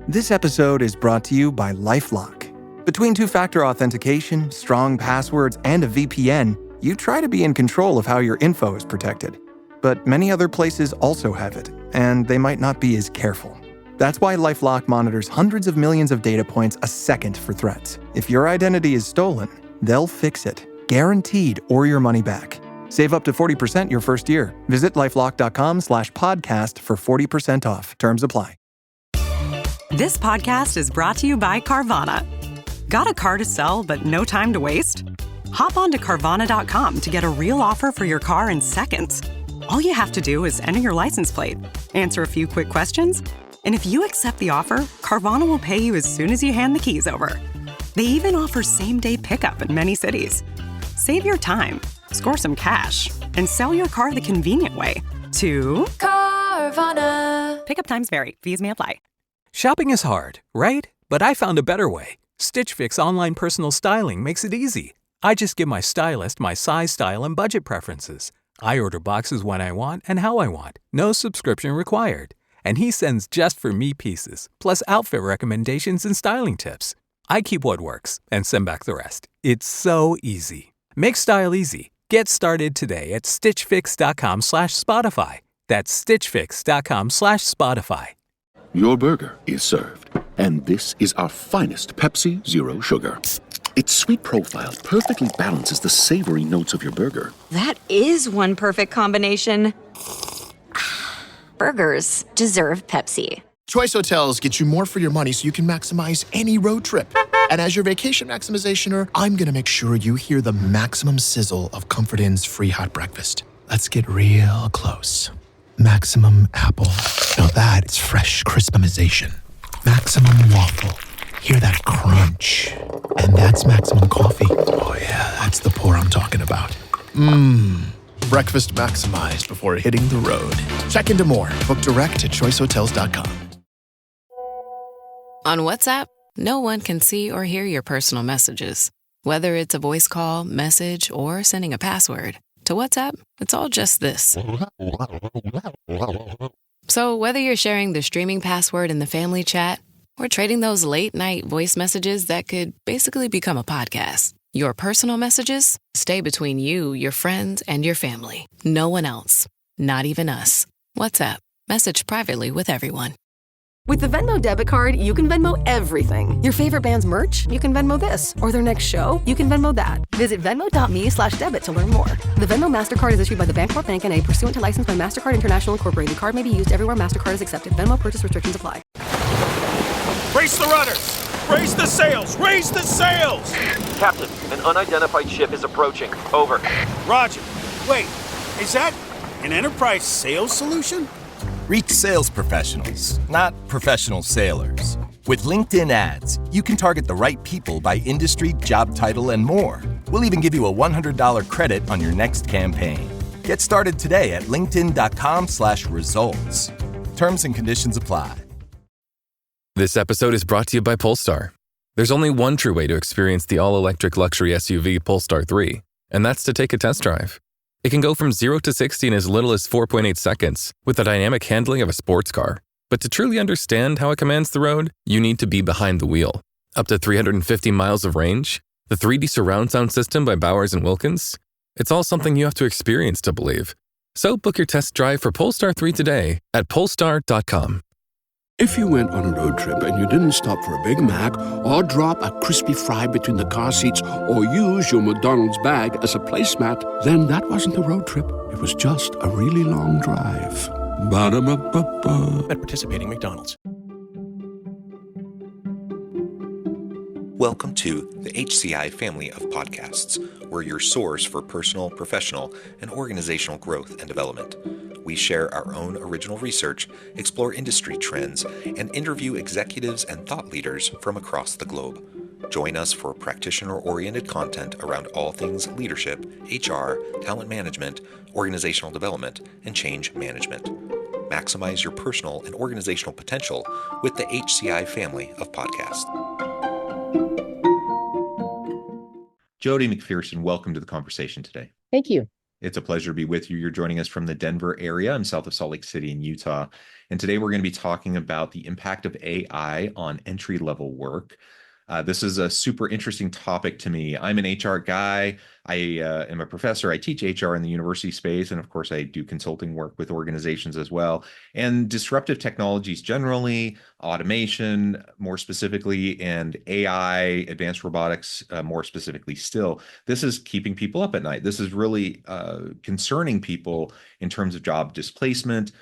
This episode is brought to you by LifeLock. Between two-factor authentication, strong passwords, and a VPN, you try to be in control of how your info is protected. But many other places also have it, and they might not be as careful. That's why LifeLock monitors hundreds of millions of data points a second for threats. If your identity is stolen, they'll fix it, guaranteed, or your money back. Save up to 40% your first year. Visit lifelock.com/podcast for 40% off. Terms apply. This podcast is brought to you by Carvana. Got a car to sell but no time to waste? Hop on to Carvana.com to get a real offer for your car in seconds. All you have to do is enter your license plate, answer a few quick questions, and if you accept the offer, Carvana will pay you as soon as you hand the keys over. They even offer same-day pickup in many cities. Save your time, score some cash, and sell your car the convenient way to Carvana. Pickup times vary. Fees may apply. Shopping is hard, right? But I found a better way. Stitch Fix online personal styling makes it easy. I just give my stylist my size, style, and budget preferences. I order boxes when I want and how I want. No subscription required. And he sends just for me pieces, plus outfit recommendations and styling tips. I keep what works and send back the rest. It's so easy. Make style easy. Get started today at stitchfix.com/Spotify. That's stitchfix.com/Spotify. Your burger is served, and this is our finest Pepsi Zero Sugar. Its sweet profile perfectly balances the savory notes of your burger. That is one perfect combination. Burgers deserve Pepsi. Choice Hotels get you more for your money so you can maximize any road trip. And as your vacation maximizationer, I'm going to make sure you hear the maximum sizzle of Comfort Inn's free hot breakfast. Let's get real close. Maximum apple. Now that's fresh crispimization. Maximum waffle. Hear that crunch. And that's maximum coffee. Oh yeah, that's the pour I'm talking about. Breakfast maximized before hitting the road. Check into more. Book direct at choicehotels.com. On WhatsApp, no one can see or hear your personal messages. Whether it's a voice call, message, or sending a password. To WhatsApp, it's all just this. So whether you're sharing the streaming password in the family chat or trading those late-night voice messages that could basically become a podcast, your personal messages stay between you, your friends, and your family. No one else. Not even us. WhatsApp. Message privately with everyone. With the Venmo debit card, you can Venmo everything. Your favorite band's merch? You can Venmo this. Or their next show? You can Venmo that. Visit venmo.me/debit to learn more. The Venmo MasterCard is issued by the Bancorp Bank N.A. pursuant to license by MasterCard International Incorporated. The card may be used everywhere MasterCard is accepted. Venmo purchase restrictions apply. Raise the rudders! Raise the sails! Raise the sails! Captain, an unidentified ship is approaching. Over. Roger. Wait, is that an enterprise sales solution? Reach sales professionals, not professional sailors. With LinkedIn ads, you can target the right people by industry, job title, and more. We'll even give you a $100 credit on your next campaign. Get started today at linkedin.com/results. Terms and conditions apply. This episode is brought to you by Polestar. There's only one true way to experience the all-electric luxury SUV Polestar 3, and that's to take a test drive. It can go from 0 to 60 in as little as 4.8 seconds, with the dynamic handling of a sports car. But to truly understand how it commands the road, you need to be behind the wheel. Up to 350 miles of range, the 3D surround sound system by Bowers & Wilkins. It's all something you have to experience to believe. So book your test drive for Polestar 3 today at polestar.com. If you went on a road trip and you didn't stop for a Big Mac or drop a crispy fry between the car seats or use your McDonald's bag as a placemat, then that wasn't a road trip. It was just a really long drive. Ba-da-ba-ba-ba. At participating McDonald's. Welcome to the HCI family of podcasts. We're your source for personal, professional, and organizational growth and development. We share our own original research, explore industry trends, and interview executives and thought leaders from across the globe. Join us for practitioner-oriented content around all things leadership, HR, talent management, organizational development, and change management. Maximize your personal and organizational potential with the HCI family of podcasts. Jodi McPherson, welcome to the conversation today. Thank you. It's a pleasure to be with you. You're joining us from the Denver area. I'm south of Salt Lake City in Utah. And today we're going to be talking about the impact of AI on entry-level work. This is a super interesting topic to me. I'm an HR guy. I am a professor. I teach HR in the university space. And of course, I do consulting work with organizations as well. And disruptive technologies generally, automation more specifically, and AI, advanced robotics more specifically still. This is keeping people up at night. This is really concerning people in terms of job displacement.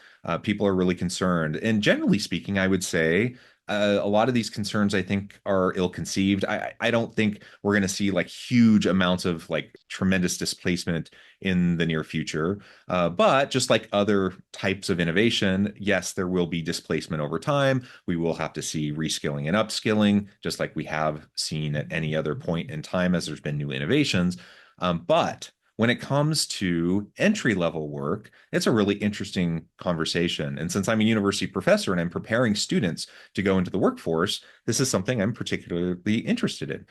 People are really concerned. And generally speaking, I would say, a lot of these concerns, I think, are ill-conceived. I don't think we're going to see like huge amounts of like tremendous displacement in the near future. But just like other types of innovation, yes, there will be displacement over time. We will have to see reskilling and upskilling, just like we have seen at any other point in time as there's been new innovations. But when it comes to entry-level work, it's a really interesting conversation. And since I'm a university professor and I'm preparing students to go into the workforce, this is something I'm particularly interested in.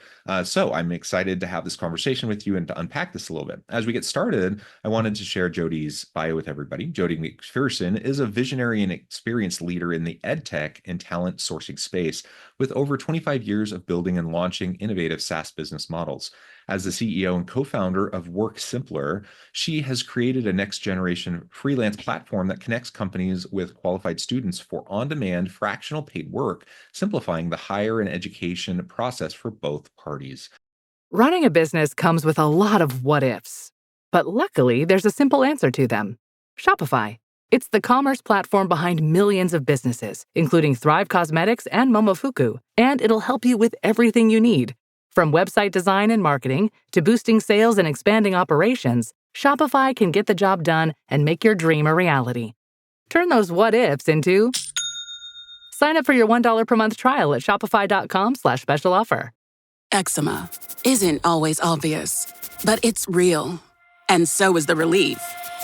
So I'm excited to have this conversation with you and to unpack this a little bit. As we get started, I wanted to share Jodi's bio with everybody. Jodi McPherson is a visionary and experienced leader in the EdTech and talent sourcing space with over 25 years of building and launching innovative SaaS business models. As the CEO and co-founder of Work Simpler, she has created a next-generation freelance platform that connects companies with qualified students for on-demand fractional paid work, simplifying the hire and education process for both parties. Running a business comes with a lot of what-ifs, but luckily there's a simple answer to them. Shopify. It's the commerce platform behind millions of businesses, including Thrive Cosmetics and Momofuku, and it'll help you with everything you need. From website design and marketing to boosting sales and expanding operations, Shopify can get the job done and make your dream a reality. Turn those what-ifs into... Sign up for your $1 per month trial at shopify.com/special offer. Eczema isn't always obvious, but it's real. And so is the relief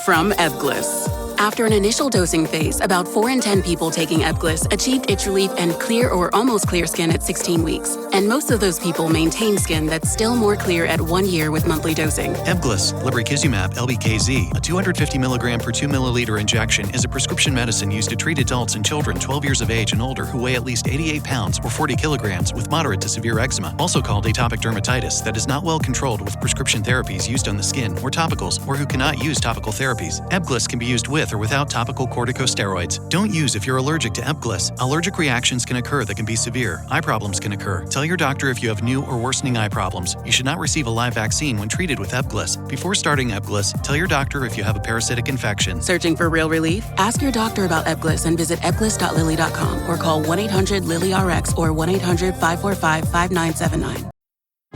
from Ebglyss. After an initial dosing phase, about 4 in 10 people taking Ebglyss achieved itch relief and clear or almost clear skin at 16 weeks. And most of those people maintain skin that's still more clear at 1 year with monthly dosing. Ebglyss, lebrikizumab LBKZ, a 250 milligram per 2 milliliter injection, is a prescription medicine used to treat adults and children 12 years of age and older who weigh at least 88 pounds or 40 kilograms with moderate to severe eczema, also called atopic dermatitis, that is not well controlled with prescription therapies used on the skin or topicals, or who cannot use topical therapies. Ebglyss can be used with or without topical corticosteroids. Don't use if you're allergic to Ebglyss. Allergic reactions can occur that can be severe. Eye problems can occur. Tell your doctor if you have new or worsening eye problems. You should not receive a live vaccine when treated with Ebglyss. Before starting Ebglyss, tell your doctor if you have a parasitic infection. Searching for real relief? Ask your doctor about Ebglyss and visit ebglyss.lilly.com or call 1-800-LILY-RX or 1-800-545-5979.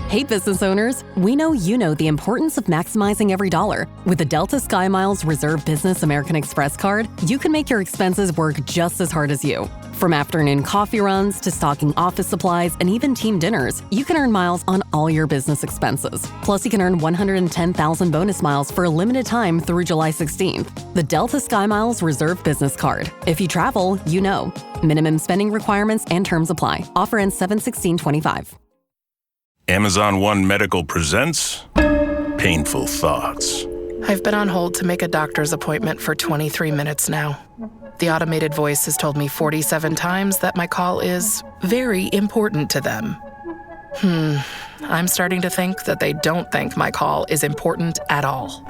Hey business owners, we know you know the importance of maximizing every dollar. With the Delta SkyMiles Reserve Business American Express card, you can make your expenses work just as hard as you. From afternoon coffee runs to stocking office supplies and even team dinners, you can earn miles on all your business expenses. Plus, you can earn 110,000 bonus miles for a limited time through July 16th. The Delta SkyMiles Reserve Business Card. If you travel, you know. Minimum spending requirements and terms apply. Offer ends 7/16/25. Amazon One Medical presents Painful Thoughts. I've been on hold to make a doctor's appointment for 23 minutes now. The automated voice has told me 47 times that my call is very important to them. I'm starting to think that they don't think my call is important at all.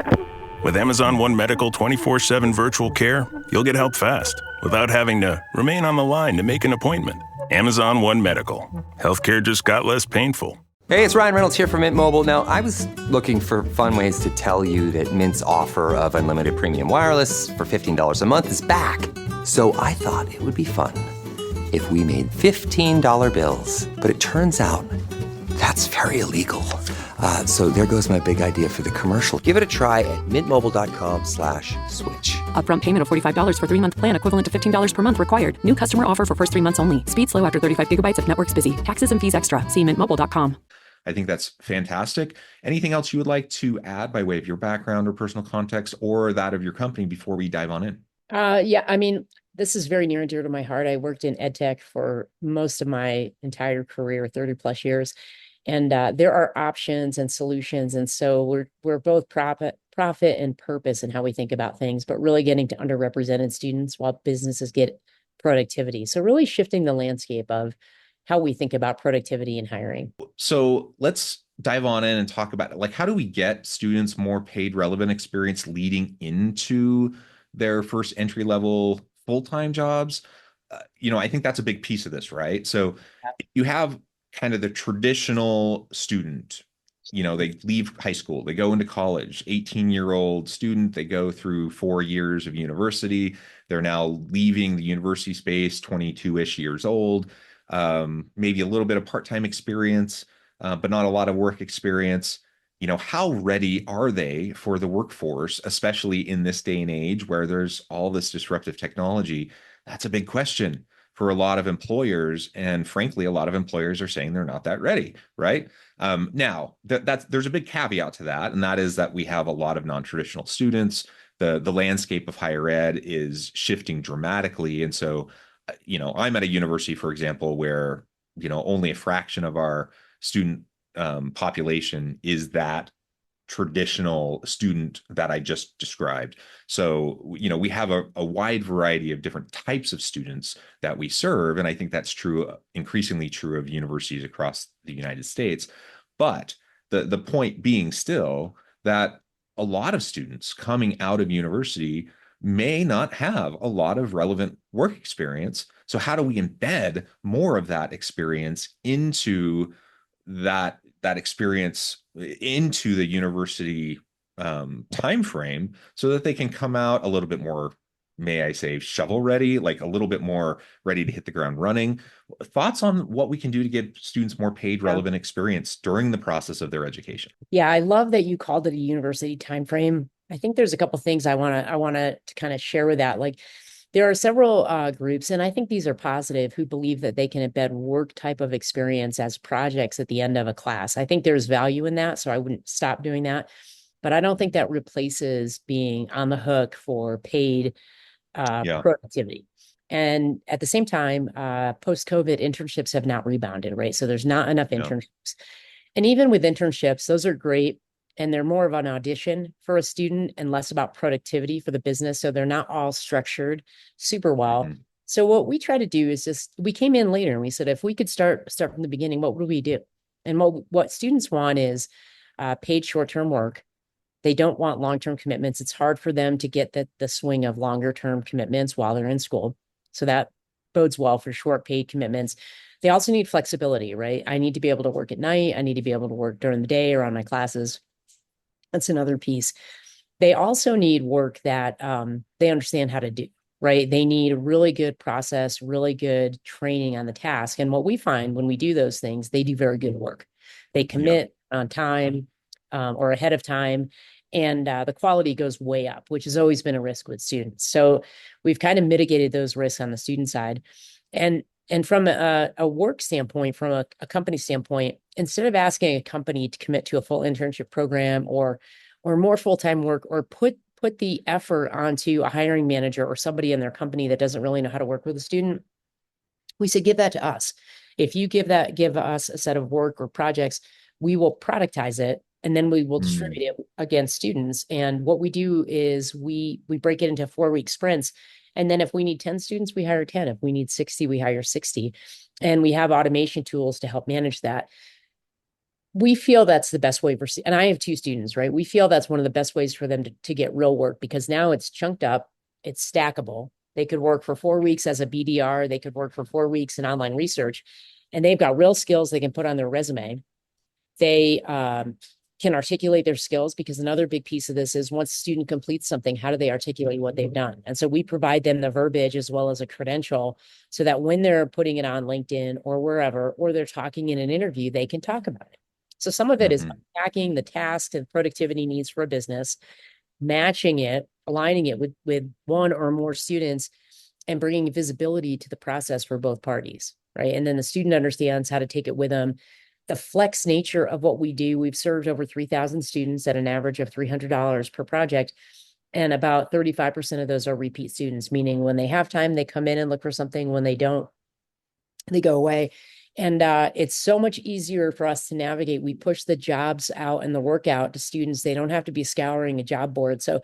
With Amazon One Medical 24/7 virtual care, you'll get help fast without having to remain on the line to make an appointment. Amazon One Medical. Healthcare just got less painful. Hey, it's Ryan Reynolds here from Mint Mobile. Now, I was looking for fun ways to tell you that Mint's offer of unlimited premium wireless for $15 a month is back. So I thought it would be fun if we made $15 bills. But it turns out that's very illegal. So there goes my big idea for the commercial. Give it a try at mintmobile.com/switch. Upfront payment of $45 for 3-month plan equivalent to $15 per month required. New customer offer for first 3 months only. Speed slow after 35 gigabytes if network's busy. Taxes and fees extra. See mintmobile.com. I think that's fantastic. Anything else you would like to add by way of your background or personal context or that of your company before we dive on in? Yeah, I mean, this is very near and dear to my heart. I worked in EdTech for most of my entire career, 30 plus years. And there are options and solutions. And so we're both profit and purpose and how we think about things, but really getting to underrepresented students while businesses get productivity. So really shifting the landscape of how we think about productivity and hiring. So let's dive on in and talk about like how do we get students more paid relevant experience leading into their first entry level full-time jobs? I think that's a big piece of this, right? So you have kind of the traditional student, they leave high school, they go into college, 18-year-old student, they go through 4 years of university. They're now leaving the university space, 22-ish years old, maybe a little bit of part-time experience, but not a lot of work experience. How ready are they for the workforce, especially in this day and age where there's all this disruptive technology? That's a big question for a lot of employers. And frankly, a lot of employers are saying they're not that ready, right? Now, there's a big caveat to that, and that is that we have a lot of non-traditional students. The landscape of higher ed is shifting dramatically. And so, I'm at a university, for example, where, only a fraction of our student population is that traditional student that I just described. So, we have a wide variety of different types of students that we serve. And I think that's true, increasingly true of universities across the United States. But the point being still that a lot of students coming out of university may not have a lot of relevant work experience. So how do we embed more of that experience into that experience into the university time frame so that they can come out a little bit more, may I say, shovel ready, like a little bit more ready to hit the ground running? Thoughts on what we can do to give students more paid relevant experience during the process of their education? Yeah, I love that you called it a university timeframe. I think there's a couple things I want to kind of share with that. Like there are several groups, and I think these are positive, who believe that they can embed work type of experience as projects at the end of a class. I think there's value in that, so I wouldn't stop doing that. But I don't think that replaces being on the hook for paid productivity. And at the same time, post-COVID internships have not rebounded, right? So there's not enough internships. And even with internships, those are great. And they're more of an audition for a student and less about productivity for the business. So they're not all structured super well. Mm-hmm. So what we try to do is we came in later and we said, if we could start from the beginning, what would we do? And what students want is paid short-term work. They don't want long-term commitments. It's hard for them to get the swing of longer-term commitments while they're in school. So that bodes well for short paid commitments. They also need flexibility, right? I need to be able to work at night. I need to be able to work during the day or on my classes. That's another piece. They also need work that they understand how to do, right? They need a really good process, really good training on the task. And what we find when we do those things, they do very good work. They commit on time or ahead of time. And the quality goes way up, which has always been a risk with students. So we've kind of mitigated those risks on the student side. And from a work standpoint, from a company standpoint, instead of asking a company to commit to a full internship program or more full-time work, or put the effort onto a hiring manager or somebody in their company that doesn't really know how to work with a student, we say, give that to us. If you give us a set of work or projects, we will productize it, and then we will distribute it against students. And what we do is we break it into 4-week sprints. And then if we need 10 students, we hire 10. If we need 60, we hire 60. And we have automation tools to help manage that. We feel that's the best way and I have 2 students, right? We feel that's one of the best ways for them to get real work, because now it's chunked up, it's stackable. They could work for 4 weeks as a BDR. They could work for 4 weeks in online research, and they've got real skills they can put on their resume. They can articulate their skills, because another big piece of this is once a student completes something, how do they articulate what they've done? And so we provide them the verbiage as well as a credential, so that when they're putting it on LinkedIn or wherever, or they're talking in an interview, they can talk about it. So some of it is unpacking the task and productivity needs for a business, matching it, aligning it with one or more students, and bringing visibility to the process for both parties, right? And then the student understands how to take it with them. The flex nature of what we do, we've served over 3,000 students at an average of $300 per project. And about 35% of those are repeat students, meaning when they have time, they come in and look for something. When they don't, they go away. And it's so much easier for us to navigate. We push the jobs out and the work out to students. They don't have to be scouring a job board. So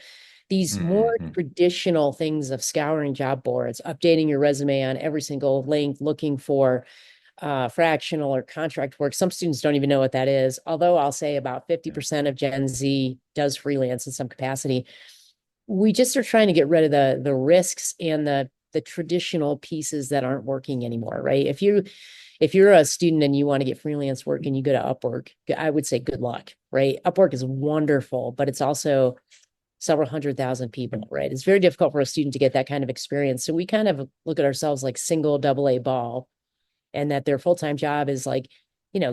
these more traditional things of scouring job boards, updating your resume on every single link, looking for fractional or contract work. Some students don't even know what that is. Although I'll say about 50% of Gen Z does freelance in some capacity. We just are trying to get rid of the risks and the traditional pieces that aren't working anymore, right? If you're a student and you want to get freelance work and you go to Upwork, I would say good luck, right? Upwork is wonderful, but it's also several 100,000 people, right? It's very difficult for a student to get that kind of experience. So we kind of look at ourselves like single AA ball, and that their full-time job is like,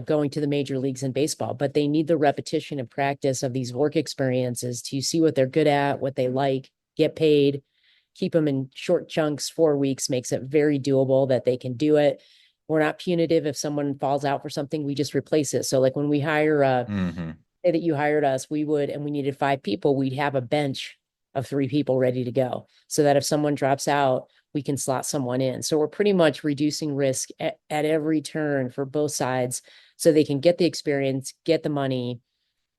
going to the major leagues in baseball, but they need the repetition and practice of these work experiences to see what they're good at, what they like, get paid, keep them in short chunks. 4 weeks makes it very doable that they can do it. We're not punitive. If someone falls out for something, we just replace it. So like when we hire, say that you hired us, and we needed 5 people, we'd have a bench of 3 people ready to go. So that if someone drops out, we can slot someone in. So we're pretty much reducing risk at every turn for both sides so they can get the experience, get the money,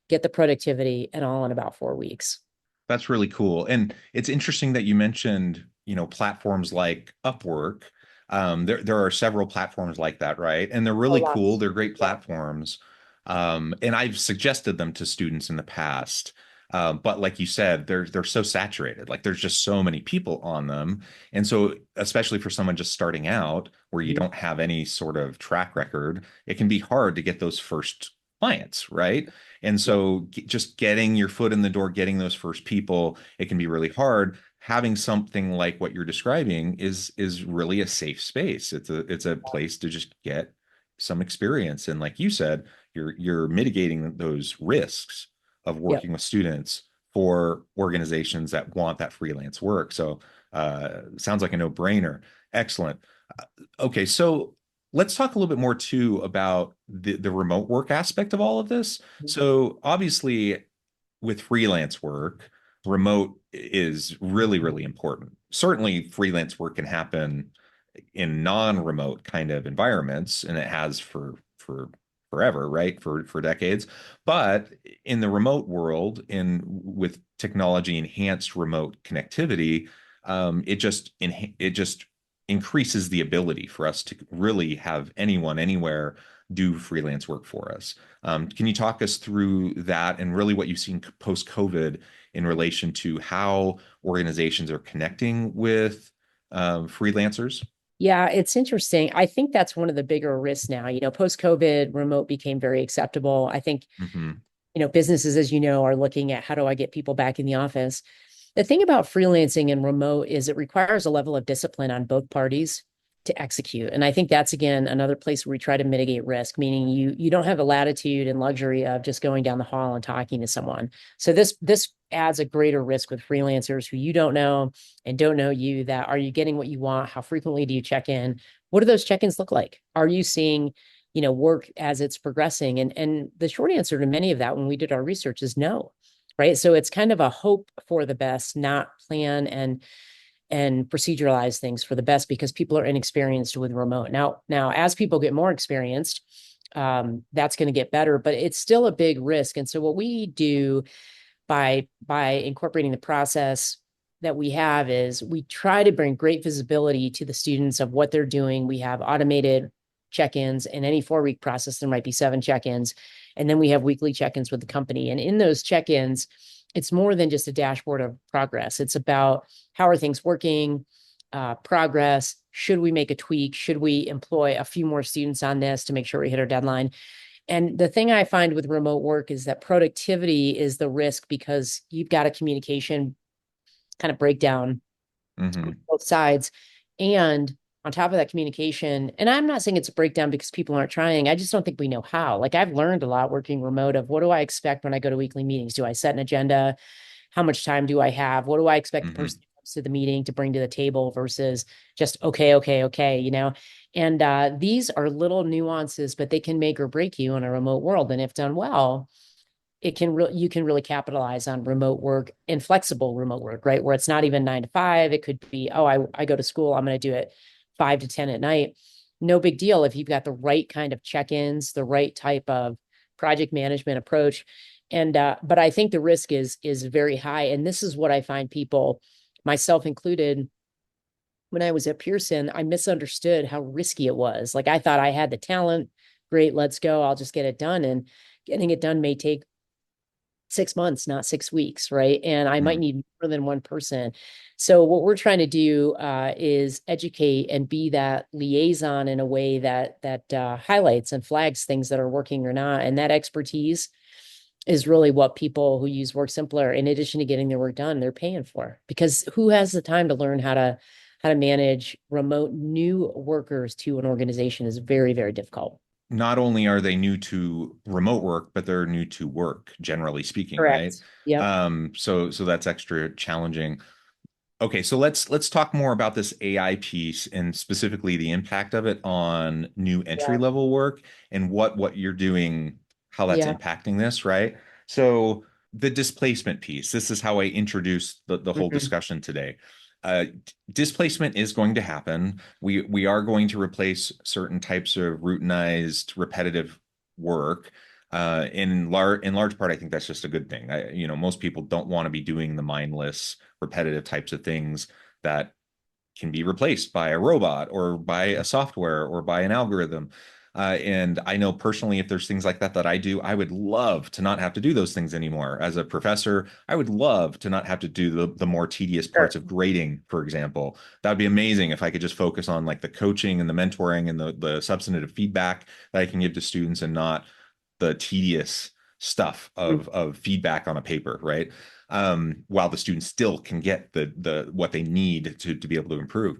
get the productivity, and all in about 4 weeks. That's really cool. And it's interesting that you mentioned, platforms like Upwork. There are several platforms like that, right? And they're really cool. They're great platforms. And I've suggested them to students in the past. But like you said, they're so saturated. Like there's just so many people on them. And so especially for someone just starting out where you don't have any sort of track record, it can be hard to get those first clients, right? And so just getting your foot in the door, getting those first people, it can be really hard. Having something like what you're describing is really a safe space. It's a place to just get some experience. And like you said, you're mitigating those risks of working with students for organizations that want that freelance work. So sounds like a no-brainer. Excellent. Okay, so let's talk a little bit more too about the remote work aspect of all of this. So obviously with freelance work, remote is really, really important. Certainly freelance work can happen in non-remote kind of environments, and it has for forever, right? For decades. But in the remote world, with technology enhanced remote connectivity, it just increases the ability for us to really have anyone anywhere do freelance work for us. Can you talk us through that and really what you've seen post-COVID in relation to how organizations are connecting with freelancers? Yeah, it's interesting. I think that's one of the bigger risks now. Post-COVID, remote became very acceptable. I think, businesses, as you know, are looking at how do I get people back in the office. The thing about freelancing and remote is it requires a level of discipline on both parties to execute. And I think that's, again, another place where we try to mitigate risk, meaning you don't have the latitude and luxury of just going down the hall and talking to someone. So this adds a greater risk with freelancers who you don't know and don't know you, that are you getting what you want? How frequently do you check in? What do those check-ins look like? Are you seeing, work as it's progressing? And the short answer to many of that when we did our research is no, right? So it's kind of a hope for the best, not plan and proceduralize things for the best, because people are inexperienced with remote. Now, as people get more experienced, that's going to get better, but it's still a big risk. And so what we do by incorporating the process that we have is we try to bring great visibility to the students of what they're doing. We have automated check-ins. In any 4-week process, there might be 7 check-ins. And then we have weekly check-ins with the company. And in those check-ins, it's more than just a dashboard of progress. It's about how are things working, progress. Should we make a tweak? Should we employ a few more students on this to make sure we hit our deadline? And the thing I find with remote work is that productivity is the risk, because you've got a communication kind of breakdown on both sides. And on top of that communication, and I'm not saying it's a breakdown because people aren't trying. I just don't think we know how. Like I've learned a lot working remote of what do I expect when I go to weekly meetings? Do I set an agenda? How much time do I have? What do I expect the person who comes to the meeting to bring to the table versus just okay. And these are little nuances, but they can make or break you in a remote world. And if done well, you can really capitalize on remote work and flexible remote work, right? Where it's not even 9 to 5. It could be, I go to school, I'm going to do it 5 to 10 at night. no big deal if you've got the right kind of check-ins, the right type of project management approach. And but I think the risk is very high. And this is what I find people, myself included, when I was at Pearson, I misunderstood how risky it was. Like I thought I had the talent. Great, let's go. I'll just get it done. And getting it done may take 6 months, not 6 weeks, right? And I might need more than one person. So what we're trying to do is educate and be that liaison in a way that highlights and flags things that are working or not. And that expertise is really what people who use Work Simpler, in addition to getting their work done, they're paying for. Because who has the time to learn how to manage remote new workers to an organization is very, very difficult. Not only are they new to remote work, but they're new to work, generally speaking, Correct. right? Yeah. So that's extra challenging. Okay, so let's talk more about this AI piece and specifically the impact of it on new entry level work and what you're doing, how that's impacting this, right? So the displacement piece, this is how I introduced the whole discussion today. Displacement is going to happen. We are going to replace certain types of routinized, repetitive work. In large part, I think that's just a good thing. Most people don't want to be doing the mindless, repetitive types of things that can be replaced by a robot or by a software or by an algorithm. And I know personally, if there's things like that I do, I would love to not have to do those things anymore. As a professor, I would love to not have to do the more tedious parts of grading, for example. That would be amazing if I could just focus on like the coaching and the mentoring and the substantive feedback that I can give to students and not the tedious stuff of feedback on a paper, right? While the students still can get the what they need to be able to improve.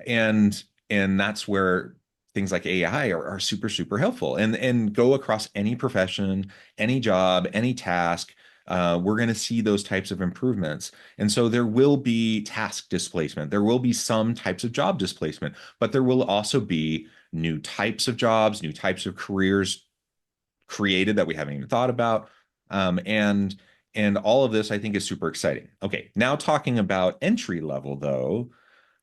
And that's where things like AI are super, super helpful and go across any profession, any job, any task. We're going to see those types of improvements. And so there will be task displacement. There will be some types of job displacement, but there will also be new types of jobs, new types of careers created that we haven't even thought about. And all of this, I think, is super exciting. Okay, now talking about entry level, though,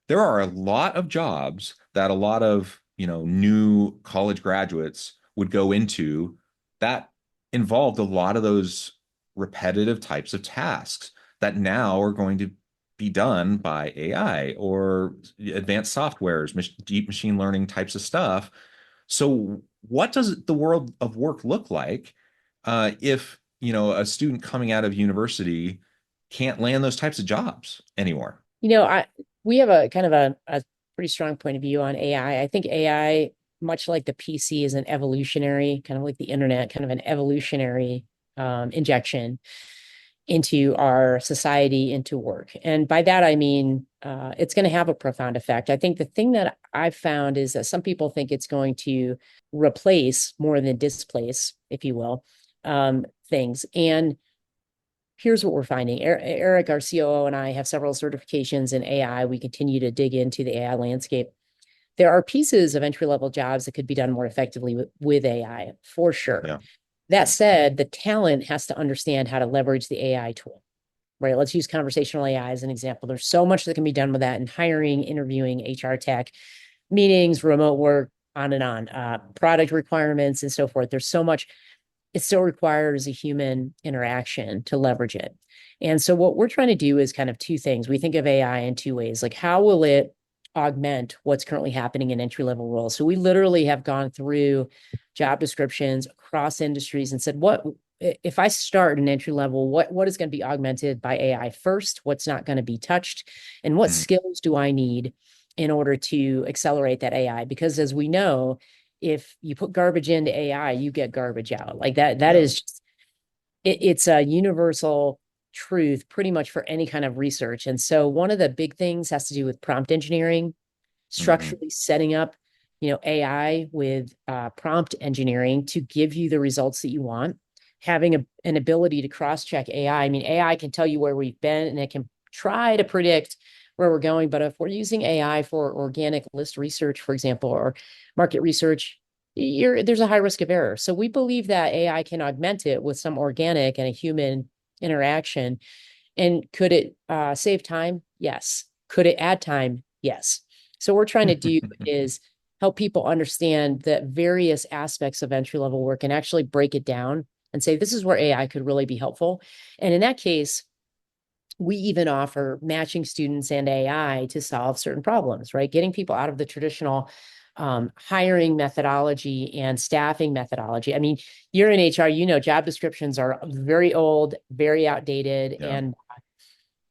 there are a lot of jobs that a lot of new college graduates would go into that involved a lot of those repetitive types of tasks that now are going to be done by AI or advanced softwares, deep machine learning types of stuff. So what does the world of work look like if a student coming out of university can't land those types of jobs anymore? We have a kind of a pretty strong point of view on AI. I think AI, much like the PC, is an evolutionary, kind of like the internet, kind of an evolutionary injection into our society, into work. And by that, I mean, it's going to have a profound effect. I think the thing that I've found is that some people think it's going to replace more than displace, if you will, things. And here's what we're finding. Eric, our COO, and I have several certifications in AI. We continue to dig into the AI landscape. There are pieces of entry-level jobs that could be done more effectively with AI, for sure. Yeah. That said, the talent has to understand how to leverage the AI tool, right? Let's use conversational AI as an example. There's so much that can be done with that in hiring, interviewing, HR tech, meetings, remote work, on and on, product requirements and so forth. There's so much. It still requires a human interaction to leverage it. And so what we're trying to do is kind of two things. We think of AI in two ways. Like, how will it augment what's currently happening in entry-level roles? So we literally have gone through job descriptions across industries and said, what if I start an entry level, what is going to be augmented by AI first? What's not going to be touched? And what skills do I need in order to accelerate that AI? Because as we know, if you put garbage into AI, you get garbage out. Like that is just, it's a universal truth pretty much for any kind of research. And so one of the big things has to do with prompt engineering, structurally setting up, AI with prompt engineering to give you the results that you want, having an ability to cross-check AI. I mean, AI can tell you where we've been and it can try to predict where we're going. But if we're using AI for organic list research, for example, or market research, there's a high risk of error. So we believe that AI can augment it with some organic and a human interaction. And could it save time? Yes. Could it add time? Yes. So what we're trying to do is help people understand the various aspects of entry-level work and actually break it down and say, this is where AI could really be helpful. And in that case, we even offer matching students and AI to solve certain problems, right? Getting people out of the traditional hiring methodology and staffing methodology. I mean, you're in HR, job descriptions are very old, very outdated, and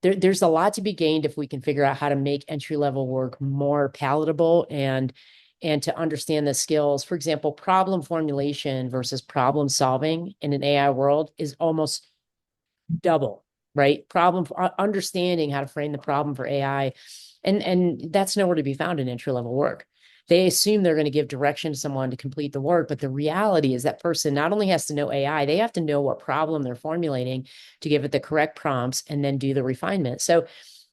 there's a lot to be gained if we can figure out how to make entry-level work more palatable and to understand the skills. For example, problem formulation versus problem solving in an AI world is almost double, right? Understanding how to frame the problem for AI. And that's nowhere to be found in entry-level work. They assume they're going to give direction to someone to complete the work, but the reality is that person not only has to know AI, they have to know what problem they're formulating to give it the correct prompts and then do the refinement. So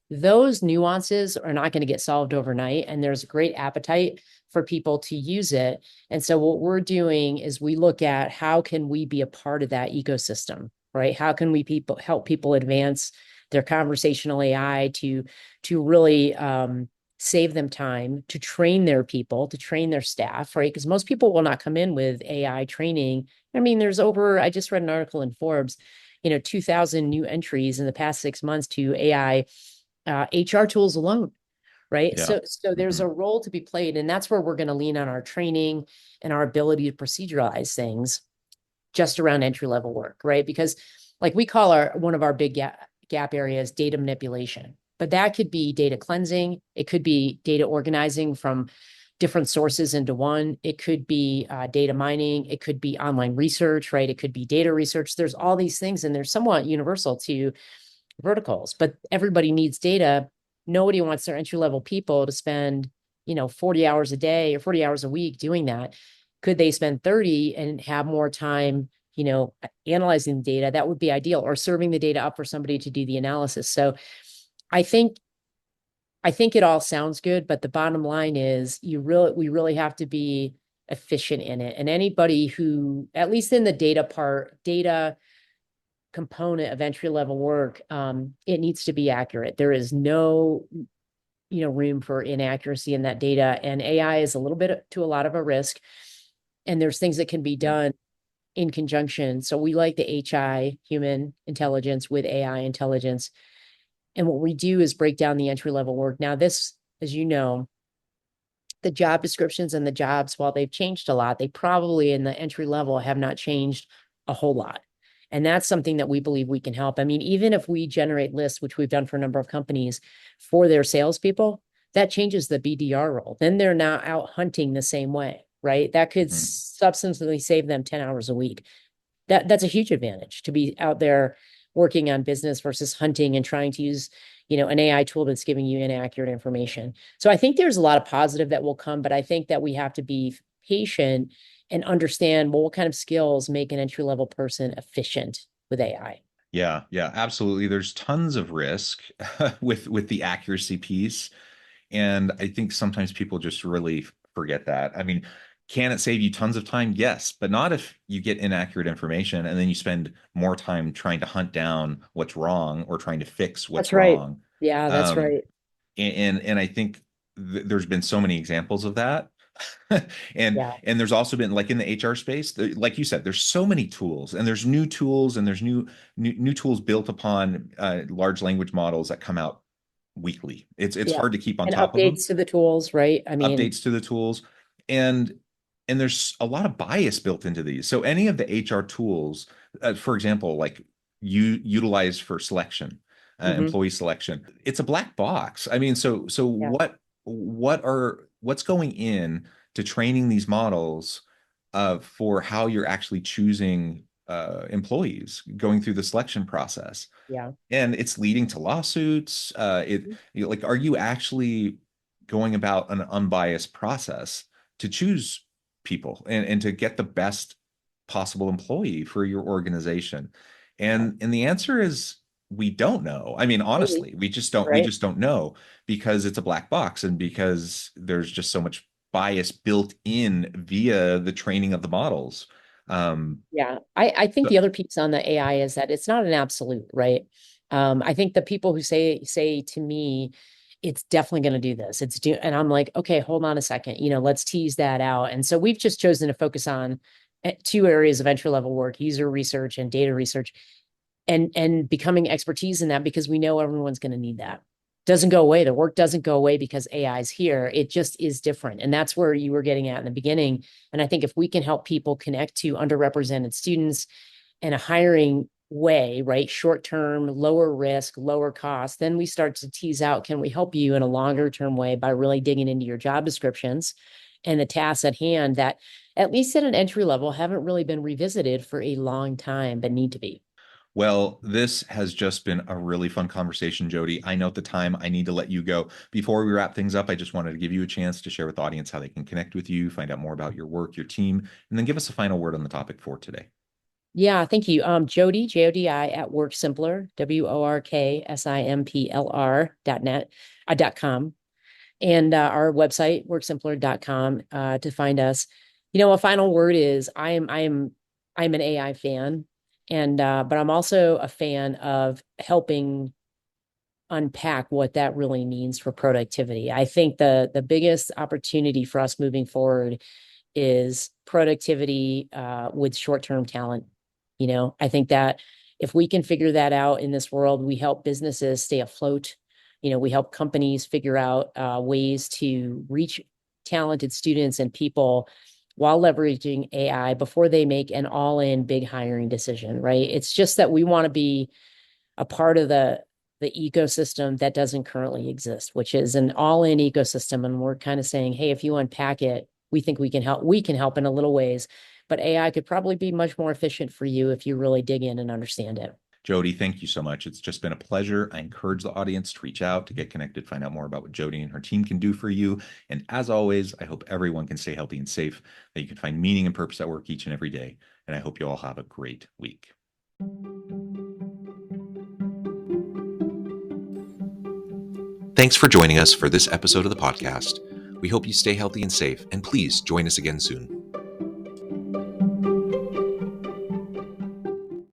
those nuances are not going to get solved overnight, and there's a great appetite for people to use it. And so what we're doing is we look at how can we be a part of that ecosystem, right? How can we help people advance their conversational AI to really save them time, to train their people, to train their staff, right? Because most people will not come in with AI training. I mean, I just read an article in Forbes, 2,000 new entries in the past 6 months to AI HR tools alone, right? Yeah. So there's a role to be played, and that's where we're going to lean on our training and our ability to proceduralize things just around entry-level work, right? Because like we call one of our big gap areas data manipulation, but that could be data cleansing. It could be data organizing from different sources into one. It could be data mining. It could be online research, right? It could be data research. There's all these things, and they're somewhat universal to verticals, but everybody needs data. Nobody wants their entry-level people to spend, 40 hours a day or 40 hours a week doing that. Could they spend 30 and have more time, analyzing the data? That would be ideal, or serving the data up for somebody to do the analysis. So I think it all sounds good, but the bottom line is we really have to be efficient in it. And anybody who, at least in the data component of entry-level work, it needs to be accurate. There is no, room for inaccuracy in that data. And AI is a little bit to a lot of a risk. And there's things that can be done in conjunction. So we like the HI, human intelligence, with AI intelligence. And what we do is break down the entry-level work. Now, this, as you know, the job descriptions and the jobs, while they've changed a lot, they probably in the entry level have not changed a whole lot. And that's something that we believe we can help. I mean, even if we generate lists, which we've done for a number of companies, for their salespeople, that changes the BDR role. Then they're now out hunting the same way, right? That could substantially save them 10 hours a week. That's a huge advantage, to be out there working on business versus hunting and trying to use, an AI tool that's giving you inaccurate information. So I think there's a lot of positive that will come, but I think that we have to be patient and understand, well, what kind of skills make an entry-level person efficient with AI. Yeah, absolutely. There's tons of risk with the accuracy piece. And I think sometimes people just really forget that. I mean, can it save you tons of time? Yes, but not if you get inaccurate information and then you spend more time trying to hunt down what's wrong or trying to fix what's wrong. Yeah, that's right. And I think there's been so many examples of that. And there's also been, like in the HR space, like you said, there's so many tools, and there's new tools, and there's new tools built upon large language models that come out weekly. It's hard to keep on top of them. Updates to the tools, right? I mean, updates to the tools, and there's a lot of bias built into these. So any of the HR tools, for example, like you utilize for selection, employee selection, it's a black box. I mean, so what's going in to training these models for how you're actually choosing employees going through the selection process? Yeah. And it's leading to lawsuits. Like, are you actually going about an unbiased process to choose people and to get the best possible employee for your organization? And the answer is, we don't know. I mean, honestly, we just don't know, because it's a black box, and because there's just so much bias built in via the training of the models. I think the other piece on the AI is that it's not an absolute, right? I think the people who say to me, it's definitely going to do this. And I'm like, okay, hold on a second, let's tease that out. And so we've just chosen to focus on two areas of entry level work: user research and data research, and becoming expertise in that, because we know everyone's going to need that. Doesn't go away. The work doesn't go away because AI is here. It just is different. And that's where you were getting at in the beginning. And I think if we can help people connect to underrepresented students in a hiring way, right? Short term, lower risk, lower cost, then we start to tease out, can we help you in a longer term way by really digging into your job descriptions and the tasks at hand that, at least at an entry level, haven't really been revisited for a long time, but need to be. Well, this has just been a really fun conversation, Jodi. I know at the time I need to let you go. Before we wrap things up, I just wanted to give you a chance to share with the audience how they can connect with you, find out more about your work, your team, and then give us a final word on the topic for today. Yeah, thank you. Jodi, Jodi at WorkSimpler, WorkSimpler.net.com, and our website, worksimpler.com, to find us. A final word is I'm an AI fan, and but I'm also a fan of helping unpack what that really means for productivity. I think the biggest opportunity for us moving forward is productivity with short-term talent. I think that if we can figure that out in this world, we help businesses stay afloat. We help companies figure out ways to reach talented students and people while leveraging AI before they make an all-in big hiring decision, right? It's just that we want to be a part of the ecosystem that doesn't currently exist, which is an all-in ecosystem. And we're kind of saying, hey, if you unpack it, we think we can help. We can help in a little ways, but AI could probably be much more efficient for you if you really dig in and understand it. Jodi, thank you so much. It's just been a pleasure. I encourage the audience to reach out, to get connected, find out more about what Jodi and her team can do for you. And as always, I hope everyone can stay healthy and safe, that you can find meaning and purpose at work each and every day. And I hope you all have a great week. Thanks for joining us for this episode of the podcast. We hope you stay healthy and safe, and please join us again soon.